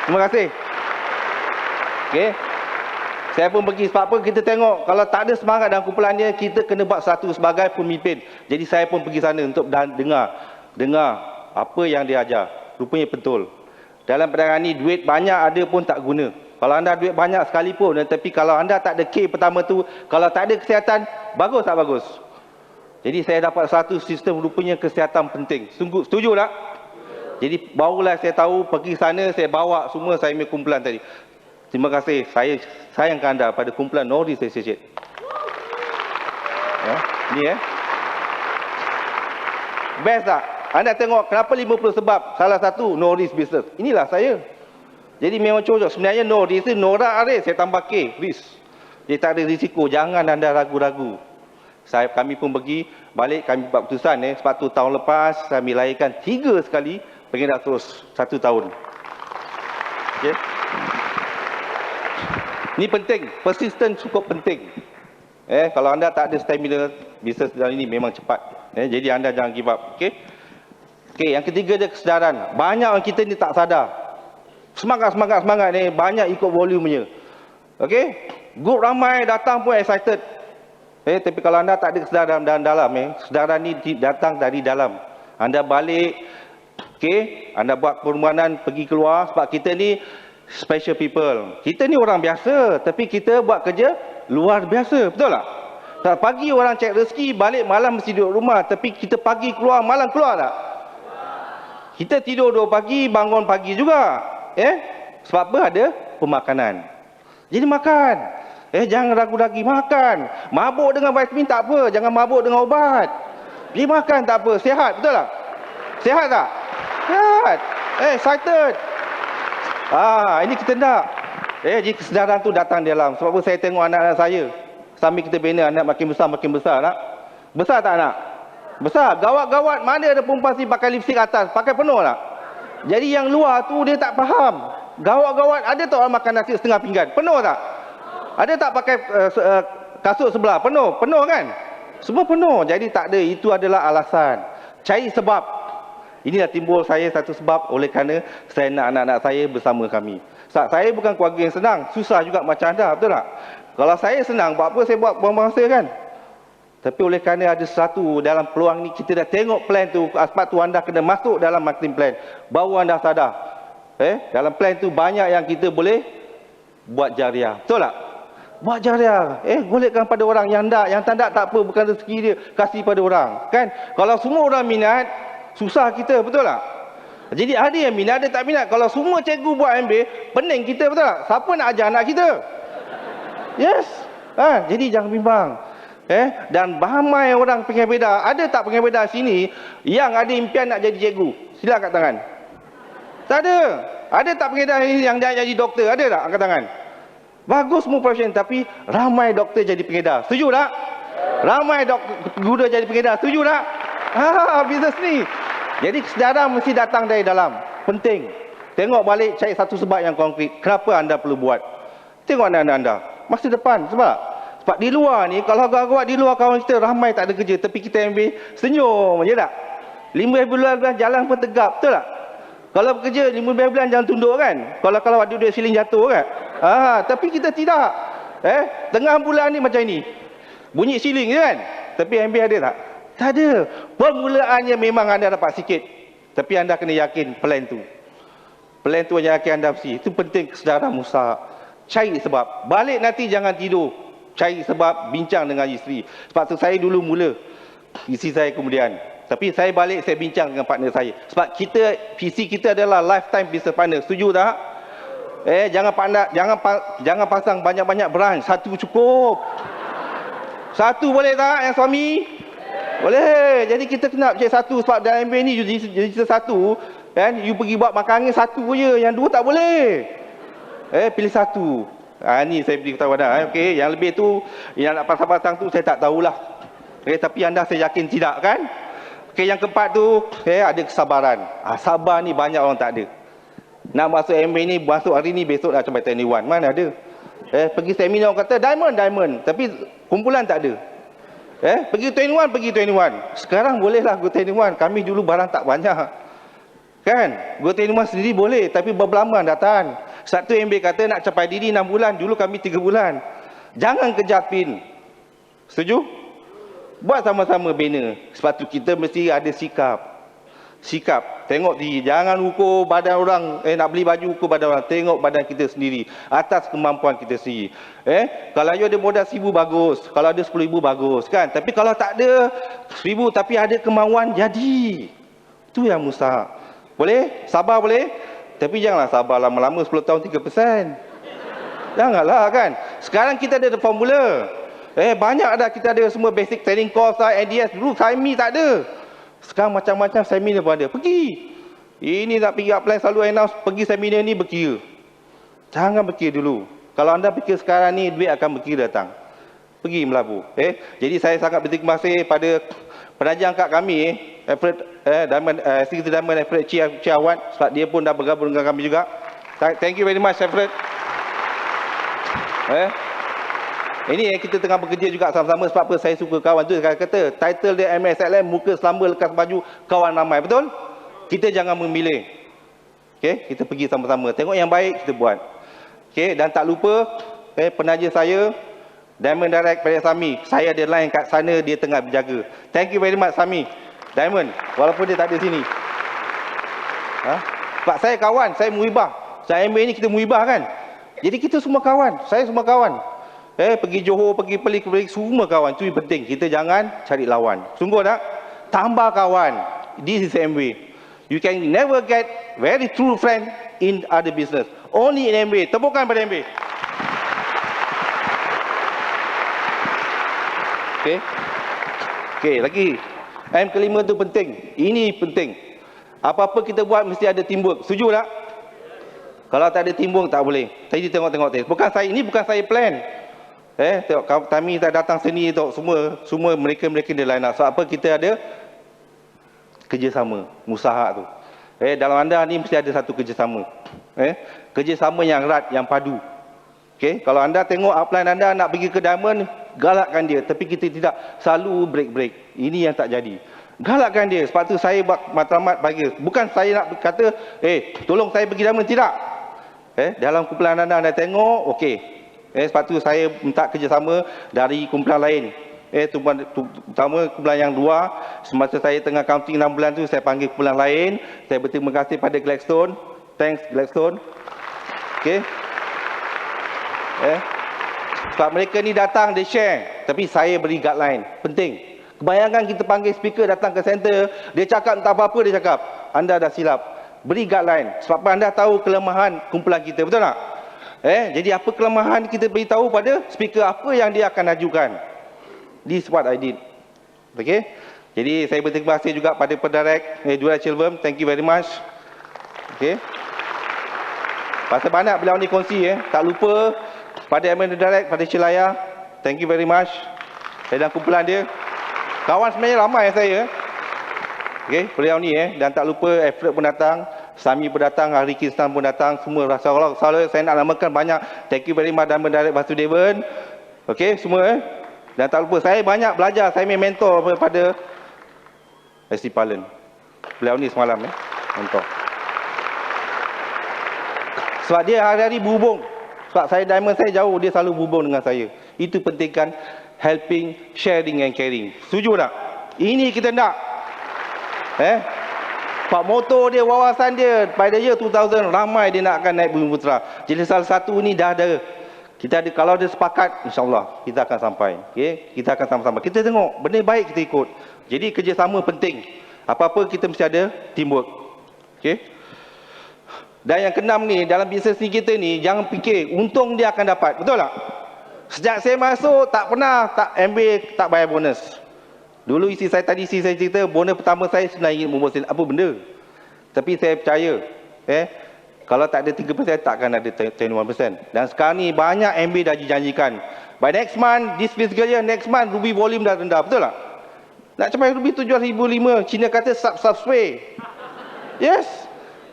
Terima kasih. Okey. Saya pun pergi sebab apa kita tengok kalau tak ada semangat dalam kumpulan dia, kita kena buat satu sebagai pemimpin. Jadi saya pun pergi sana untuk dengar apa yang dia ajar. Rupanya betul. Dalam perniagaan ni duit banyak ada pun tak guna. Kalau anda duit banyak sekalipun, tapi kalau anda tak ada K pertama tu, kalau tak ada kesihatan, bagus tak bagus? Jadi saya dapat satu sistem, rupanya kesihatan penting. Sungguh setuju tak? Jadi barulah saya tahu, pergi sana saya bawa semua saya punya kumpulan tadi. Terima kasih, saya sayangkan anda pada kumpulan Nordic Associate. Ni best tak? Anda tengok kenapa 50 sebab, salah satu Nordic Business. Inilah saya. Jadi memang cocok. Sebenarnya Nordic itu Nora Aris, saya tambah K, risk. Jadi tak ada risiko, jangan anda ragu-ragu. Kami pun pergi, balik kami buat keputusan. Sebab tu tahun lepas, kami lahirkan 3 sekali, pengen dah terus 1 tahun. Okay. Ini penting, persisten cukup penting. Kalau anda tak ada stamina, bisnes dalam ini memang cepat. Jadi anda jangan give up. Okay. Okey, yang ketiga dia kesedaran. Banyak orang kita ni tak sadar. Semangat ni, banyak ikut volumenya. Okey, grup ramai datang pun excited. Tapi kalau anda tak ada kesedaran dalam, kesedaran ni datang dari dalam. Anda balik, okey, anda buat permohonan pergi keluar sebab kita ni special people. Kita ni orang biasa, tapi kita buat kerja luar biasa, betul tak? Tak pagi orang cek rezeki, balik malam mesti duduk rumah, tapi kita pagi keluar, malam keluar tak? Kita tidur 2 pagi, bangun pagi juga. Sebab apa? Ada pemakanan. Jadi makan. Jangan ragu-ragu makan. Mabuk dengan vitamin tak apa, jangan mabuk dengan ubat. Pergi makan tak apa, sihat, betul tak? Sihat tak? Sihat. Excited. Ini kita nak. Jadi kesedaran tu datang dalam. Sebab apa saya tengok anak-anak saya. Sambil kita bina anak makin besar nak. Besar tak nak? Besar. Gawat-gawat mana ada perempuan si pakai lipstick atas, pakai penuh tak? Jadi yang luar tu dia tak faham. Gawat-gawat ada tak orang makan nasi setengah pinggan? Penuh tak? Ada tak pakai kasut sebelah? Penuh kan? Semua penuh. Jadi tak ada. Itu adalah alasan. Cari sebab. Inilah timbul saya satu sebab oleh kerana saya nak anak-anak saya bersama kami. Saya bukan keluarga yang senang. Susah juga macam anda, betul tak? Kalau saya senang, buat apa saya buat buang masa kan? Tapi oleh kerana ada sesuatu dalam peluang ni, kita dah tengok plan tu, sebab tu anda kena masuk dalam marketing plan. Baru anda sadar. Dalam plan tu banyak yang kita boleh buat jariah. Betul tak? Buat jariah. Golekkan pada orang yang tak apa, bukan rezeki dia. Kasih pada orang. Kan? Kalau semua orang minat, susah kita, betul tak? Jadi ada yang minat, ada tak minat. Kalau semua cikgu buat MBA, pening kita, betul tak? Siapa nak ajar anak kita? Yes. Jadi jangan bimbang. Dan ramai orang pengabeda. Ada tak pengabeda sini yang ada impian nak jadi cikgu? Sila angkat tangan. Tak ada. Ada tak pengabeda yang nak jadi doktor? Ada tak? Angkat tangan. Bagus semua profession, tapi ramai doktor jadi pengedar. Setuju tak? Ramai guru jadi pengedar. Setuju tak? Bisnes ni. Jadi kesedaran mesti datang dari dalam. Penting. Tengok balik, cari satu sebab yang konkret. Kenapa anda perlu buat? Tengok anda. Masa depan. Sebab di luar ni, kalau gawat di luar kawan kita ramai tak ada kerja. Tapi kita ambil senyum je tak? 15 bulan jalan pun tegap. Betul tak? Kalau bekerja 15 bulan jangan tunduk kan? Kalau duit siling jatuh kan? Tapi kita tidak. Tengah bulan ni macam ini. Bunyi siling je kan? Tapi MB ada tak? Tak ada. Permulaannya memang anda dapat sikit. Tapi anda kena yakin plan tu. Plan tu yang yakin anda mesti. Itu penting kesedaran musa. Cari sebab. Balik nanti jangan tidur. Cari sebab, bincang dengan isteri. Sebab tu saya dulu mula. Isteri saya kemudian. Tapi saya balik, saya bincang dengan partner saya. Sebab visi kita adalah lifetime business partner. Setuju tak? Jangan pasang banyak-banyak branch. Satu cukup. Satu boleh tak yang suami? Boleh. Jadi kita kena cek satu. Sebab dalam MBA ni jadi kita satu. Kan? You pergi buat makan angin satu je. Yang dua tak boleh. Pilih satu. Ni saya beritahu anda. Okey, yang lebih tu, yang nak pasang-pasang tu saya tak tahulah. Tapi anda saya yakin tidak kan? Okey, yang keempat tu, ada kesabaran. Sabar ni banyak orang tak ada. Nak masuk MBA ni, masuk hari ni, besok nak sampai 21. Mana ada? Pergi seminar orang kata diamond. Tapi kumpulan tak ada. Pergi 21. Sekarang bolehlah go 21. Kami dulu barang tak banyak. Kan? Go 21 sendiri boleh, tapi berapa lama anda tahan? Satu MBA kata nak capai diri 6 bulan, dulu kami 3 bulan. Jangan kejar pin. Setuju? Buat sama-sama bina. Sebab tu kita mesti ada sikap. Tengok diri. Jangan ukur badan orang. Nak beli baju ukur badan orang. Tengok badan kita sendiri. Atas kemampuan kita sendiri. Kalau you ada modal 1,000 bagus. Kalau ada 10,000 bagus. Kan? Tapi kalau tak ada 1,000 tapi ada kemauan, jadi. Itu yang mustahak. Boleh? Sabar boleh? Tapi janganlah sabar lama-lama 10 tahun 3%. Janganlah kan. Sekarang kita ada formula. Banyak dah kita ada semua basic training course lah, NDS. Dulu SAIMI tak ada. Sekarang macam-macam seminar pun ada. Pergi. Ini nak pergi apply selalu announce, pergi seminar ni berkira. Jangan berkira dulu. Kalau anda fikir sekarang ni, duit akan berkira datang. Pergi melabur. Jadi saya sangat berterima kasih pada penaja angkat kami, Alfred Secretary Diamond Alfred Ciawat, sebab dia pun dah bergabung dengan kami juga. Thank you very much Alfred. Ini kita tengah bekerja juga sama-sama. Sebab apa saya suka kawan tu. Saya kata title dia MSLM, muka selamba lekas baju, kawan ramai. Betul? Kita jangan memilih. Kita pergi sama-sama. Tengok yang baik kita buat. Dan tak lupa penaja saya Diamond Direct pada Sami. Saya ada line kat sana, dia tengah berjaga. Thank you very much Sami Diamond, walaupun dia tak ada sini. Sebab saya kawan, saya muhibah. Saya MBA ni kita muhibah kan. Jadi kita semua kawan, saya semua kawan. Pergi Johor, pergi Pelik, semua kawan. Itu penting, kita jangan cari lawan. Sungguh tak? Tambah kawan. This is MBA. You can never get very true friend in other business. Only in MBA. Tepukan pada MBA. Okey, lagi. M kelima tu penting. Ini penting. Apa-apa kita buat mesti ada teamwork. Setuju tak? Kalau tak ada teamwork tak boleh. Tadi tengok-tengok tadi. Bukan saya, ini bukan saya plan. Tengok kami tak datang sini tengok semua mereka dia line up. Sebab apa kita ada kerjasama, musahak tu. Dalam anda ni mesti ada satu kerjasama. Kerjasama yang erat, yang padu. Kalau anda tengok upline anda nak pergi ke Diamond, galakkan dia. Tapi kita tidak selalu break. Ini yang tak jadi. Galakkan dia. Sebab tu saya buat matlamat bagi. Bukan saya nak kata, tolong saya pergi Diamond. Tidak. Dalam kumpulan anda tengok, okey. Sebab tu saya minta kerjasama dari kumpulan lain. Terutama kumpulan yang luar. Semasa saya tengah counting 6 bulan tu, saya panggil kumpulan lain. Saya berterima kasih pada Gladstone. Thanks Gladstone. Sebab mereka ni datang, dia share. Tapi saya beri guideline. Penting. Kebayangkan kita panggil speaker datang ke center, dia cakap entah apa-apa dia cakap. Anda dah silap. Beri guideline. Sebab anda tahu kelemahan kumpulan kita. Betul tak? Jadi apa kelemahan kita beritahu pada speaker apa yang dia akan ajukan. This is what I did. Jadi saya berterima kasih juga pada pendirect Juara Chilwell. Thank you very much. Pasal banyak beliau ni kongsi. Tak lupa pada Diamond Direct, pada Celaya. Thank you very much. Saya dan kumpulan dia. Kawan sebenarnya ramai saya. Beliau ni dan tak lupa Alfred pun datang, Sami pun datang, Hari Kristan pun datang, semua rasa Allah. Kalau saya nak namakan banyak. Thank you very much Diamond Direct Vasudevan. Semua Dan tak lupa saya banyak belajar, saya mentor pada SC Palen. Beliau ni semalam mentor. Sebab dia hari-hari berhubung. Sebab saya Diamond saya jauh, dia selalu berhubung dengan saya. Itu penting kan, helping, sharing and caring. Setuju tak? Ini kita nak. Pak motor dia, wawasan dia, pada year 2000 ramai dia nak akan naik Bumi Putra. Jadi salah satu ni dah ada. Kita ada, kalau dia sepakat, insyaAllah kita akan sampai. Kita akan sama-sama. Kita tengok, benda baik kita ikut. Jadi kerjasama penting. Apa-apa kita mesti ada teamwork. Dan yang keenam ni, dalam bisnes ni kita ni, jangan fikir untung dia akan dapat. Betul tak? Sejak saya masuk, tak pernah MBA tak bayar bonus. Dulu isi saya cerita, bonus pertama saya RM9 membuat apa benda. Tapi saya percaya, Kalau tak ada 3%, takkan ada 21%. Dan sekarang ni banyak MB dah dijanjikan. By next month, this fiscal year, next month, Ruby volume dah rendah. Betul tak? Nak capai Ruby 7,500, Cina kata subway. Yes.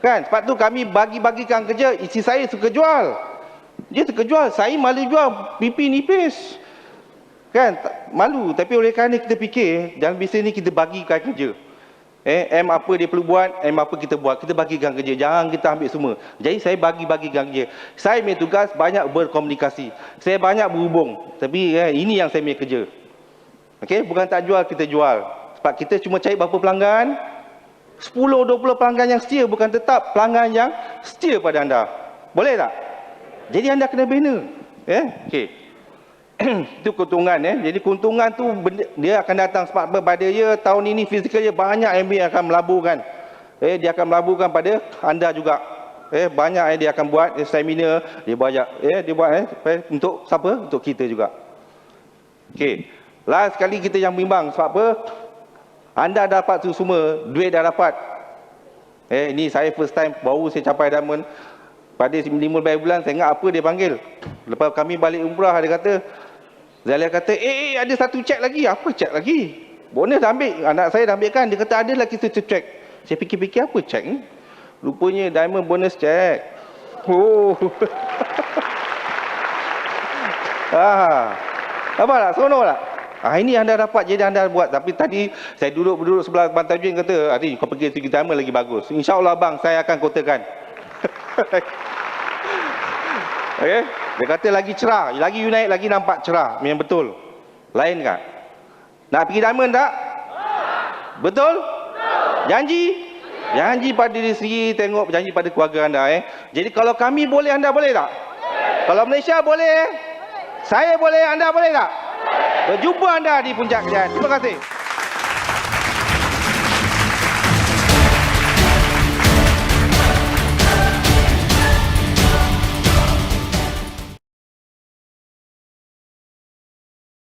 Kan? Sebab tu kami bagi-bagikan kerja. Isteri saya suka jual. Dia suka jual. Saya malu jual. Pipi nipis. Kan? Malu. Tapi oleh kerana kita fikir, dalam bisnes ni kita bagikan kerja. M apa dia perlu buat, M apa kita buat. Kita bagikan kerja. Jangan kita ambil semua. Jadi saya bagi-bagikan kerja. Saya punya tugas banyak berkomunikasi. Saya banyak berhubung. Tapi ini yang saya punya kerja. Okey, bukan tak jual, kita jual. Sebab kita cuma cari berapa pelanggan. 10-20 pelanggan yang setia, bukan tetap pelanggan yang setia pada anda. Boleh tak? Jadi anda kena bina. Okey. Itu keuntungan. Jadi keuntungan tu dia akan datang sebab pada dia tahun ini fizikal dia banyak MB yang akan melaburkan. Dia akan melaburkan pada anda juga. Banyak dia akan buat seminar, dia banyak dia buat untuk siapa? Untuk kita juga. Okey. Last sekali kita yang bimbang sebab apa? Anda dapat tu semua, duit dah dapat. Ini saya first time baru saya capai diamond. Pada 15 bulan saya ingat apa dia panggil. Lepas kami balik umrah dia kata, Zalia kata, ada satu cek lagi. Apa cek lagi? Bonus dah ambil. Anak saya dah ambilkan. Dia kata ada lagi satu cek. Saya fikir-fikir apa cek ni? Rupanya diamond bonus cek. Oh. Apa tak? Seronok tak? Ini anda dapat, jadi anda buat. Tapi tadi saya duduk sebelah Abang Tajudin kata, Ari kau pergi segi diamond lagi bagus. InsyaAllah bang, saya akan kotakan. Okey, dia kata lagi cerah, lagi you naik lagi nampak cerah. Memang betul. Lain tak? Nak pergi diamond tak? Betul? Janji? Janji pada diri sendiri, tengok janji pada keluarga anda. Jadi kalau kami boleh, anda boleh tak? Kalau Malaysia boleh, saya boleh, anda boleh tak? Berjumpa anda di Puncak Kejayaan. Terima kasih.